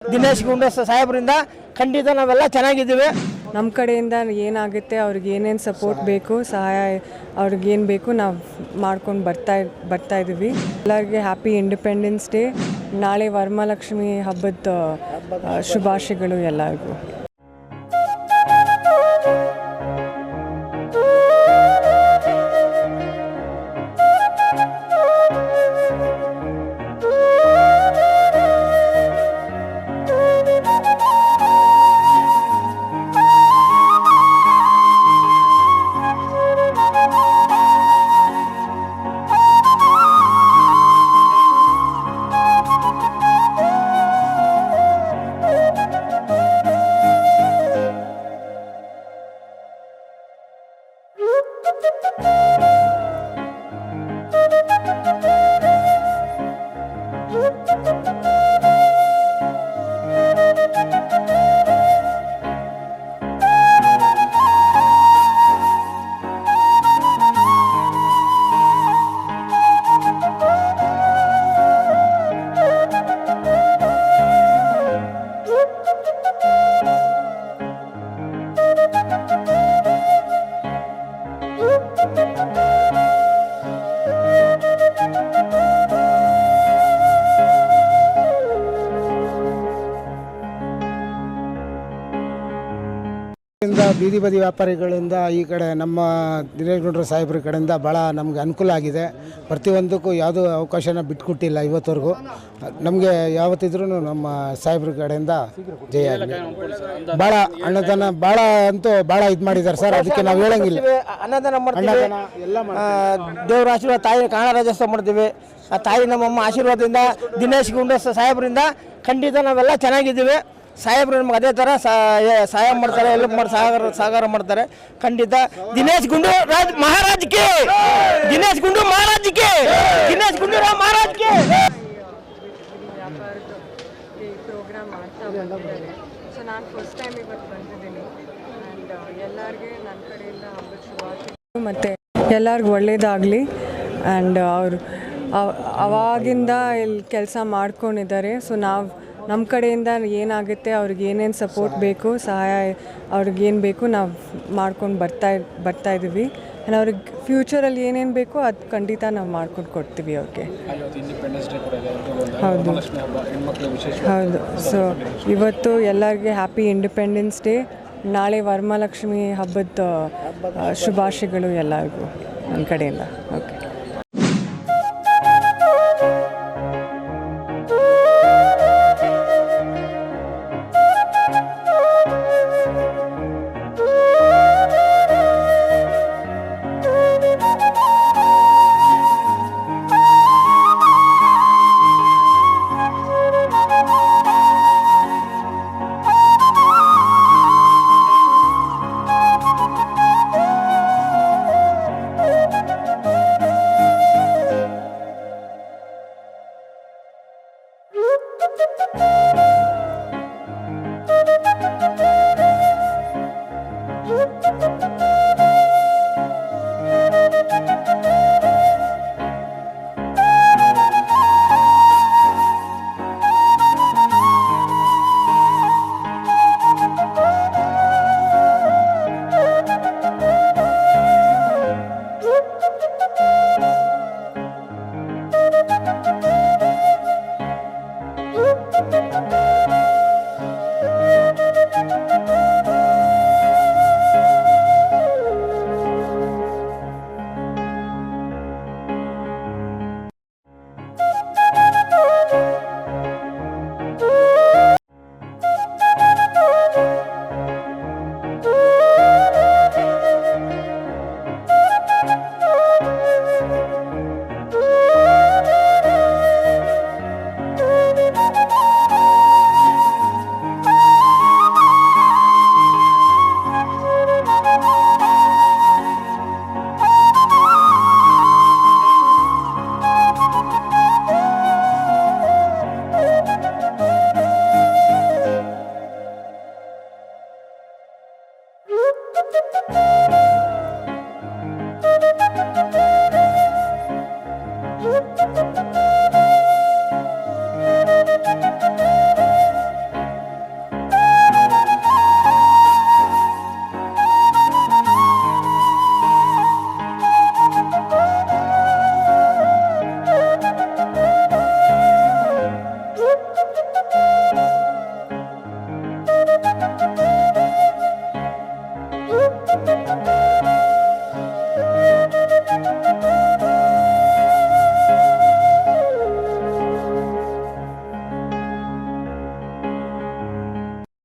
ದಿನೇಶ್ ಗುಂಡೂರಾವ್ ಸಾಹೇಬರಿಂದ ಖಂಡಿತ ನಾವೆಲ್ಲ ಚೆನ್ನಾಗಿದ್ದೀವಿ. ನಮ್ಮ ಕಡೆಯಿಂದ ಏನಾಗುತ್ತೆ ಅವ್ರಿಗೆ ಏನೇನು ಸಪೋರ್ಟ್ ಬೇಕು ಸಹಾಯ ಅವ್ರಿಗೇನು ಬೇಕು ನಾವು ಮಾಡ್ಕೊಂಡು ಬರ್ತಾ ಇದ್ದೀವಿ. ಎಲ್ಲರಿಗೆ ಹ್ಯಾಪಿ ಇಂಡಿಪೆಂಡೆನ್ಸ್ ಡೇ. ನಾಳೆ ವರಮಹಾಲಕ್ಷ್ಮಿ ಹಬ್ಬದ ಶುಭಾಶಯಗಳು ಎಲ್ಲರಿಗೂ. ಬೀದಿ ಬದಿ ವ್ಯಾಪಾರಿಗಳಿಂದ ಈ ಕಡೆ ನಮ್ಮ ದಿನೇಶ್ ಗುಂಡೂರಾವ್ ಸಾಹೇಬ್ರ ಕಡೆಯಿಂದ ಭಾಳ ನಮಗೆ ಅನುಕೂಲ ಆಗಿದೆ. ಪ್ರತಿಯೊಂದಕ್ಕೂ ಯಾವುದೂ ಅವಕಾಶನ ಬಿಟ್ಕೊಟ್ಟಿಲ್ಲ ಇವತ್ತವರೆಗೂ. ನಮಗೆ ಯಾವತ್ತಿದ್ರೂ ನಮ್ಮ ಸಾಹೇಬ್ರ ಕಡೆಯಿಂದ ಜಯ ಆಗಲಿ. ಭಾಳ ಅನ್ನದಾನ ಭಾಳ ಇದು ಮಾಡಿದ್ದಾರೆ ಸರ್. ಅದಕ್ಕೆ ನಾವು ಹೇಳಂಗಿಲ್ಲ. ಅನ್ನದಾನ ಮಾಡ್ತೀವಿ, ದೇವರ ಆಶೀರ್ವಾದ, ತಾಯಿ ಕಾಣ ರಾಜ್ಯೋತ್ಸವ ಮಾಡ್ತೀವಿ. ಆ ತಾಯಿ ನಮ್ಮಮ್ಮ ಆಶೀರ್ವಾದದಿಂದ ದಿನೇಶ್ ಗುಂಡೂರಾವ್ ಸಾಹೇಬರಿಂದ ಖಂಡಿತ ನಾವೆಲ್ಲ ಚೆನ್ನಾಗಿದ್ದೀವಿ. ಸಾಹೇಬ್ರು ನಮ್ಗೆ ಅದೇ ಥರ ಸಹಾಯ ಮಾಡ್ತಾರೆ, ಹೆಲ್ಪ್ ಮಾಡಿ ಸಹಕಾರ ಮಾಡ್ತಾರೆ. ಖಂಡಿತ ದಿನೇಶ್ ಗುಂಡೂರಾವ್ ಮಹಾರಾಜ್ಗೆ, ದಿನೇಶ್ ಗುಂಡು ಮಹಾರಾಜ್ಗೆ, ದಿನೇಶ್ ಗುಂಡೂರಾವ್ ಮಹಾರಾಜ್ಗೆ. ಪ್ರೋಗ್ರಾಮ್ ಮಾಡ್ತಾ ಬಂದಿದ್ದಾರೆ. ಸೊ ನಾನು ಫಸ್ಟ್ ಟೈಮ್ ಇವತ್ತು ಬಂದಿದ್ದೀನಿ. ಆ್ಯಂಡ್ ಎಲ್ಲರಿಗೆ ನನ್ನ ಕಡೆಯಿಂದ ಹಬ್ಬದ ಶುಭಾಶಯಗಳು ಮತ್ತು ಎಲ್ಲರಿಗೂ ಒಳ್ಳೆಯದಾಗಲಿ. ಆ್ಯಂಡ್ ಅವರು ಅವಾಗಿಂದ ಇಲ್ಲಿ ಕೆಲಸ ಮಾಡ್ಕೊಂಡಿದ್ದಾರೆ. ಸೊ ನಮ್ಮ ಕಡೆಯಿಂದ ಏನಾಗುತ್ತೆ ಅವ್ರಿಗೆ ಏನೇನು ಸಪೋರ್ಟ್ ಬೇಕು ಸಹಾಯ ಅವ್ರಿಗೇನು ಬೇಕು ನಾವು ಮಾಡ್ಕೊಂಡು ಬರ್ತಾ ಇದ್ದೀವಿ. ಆ್ಯಂಡ್ ಅವ್ರಿಗೆ ಫ್ಯೂಚರಲ್ಲಿ ಏನೇನು ಬೇಕೋ ಅದು ಖಂಡಿತ ನಾವು ಮಾಡ್ಕೊಂಡು ಕೊಡ್ತೀವಿ ಅವ್ರಿಗೆ. ಹೌದು. ಸೊ ಇವತ್ತು ಎಲ್ಲರಿಗೆ ಹ್ಯಾಪಿ ಇಂಡಿಪೆಂಡೆನ್ಸ್ ಡೇ. ನಾಳೆ ವರಮಹಾಲಕ್ಷ್ಮಿ ಹಬ್ಬದ ಶುಭಾಶಯಗಳು ಎಲ್ಲರಿಗೂ ನನ್ನ ಕಡೆಯಿಂದ. ಓಕೆ.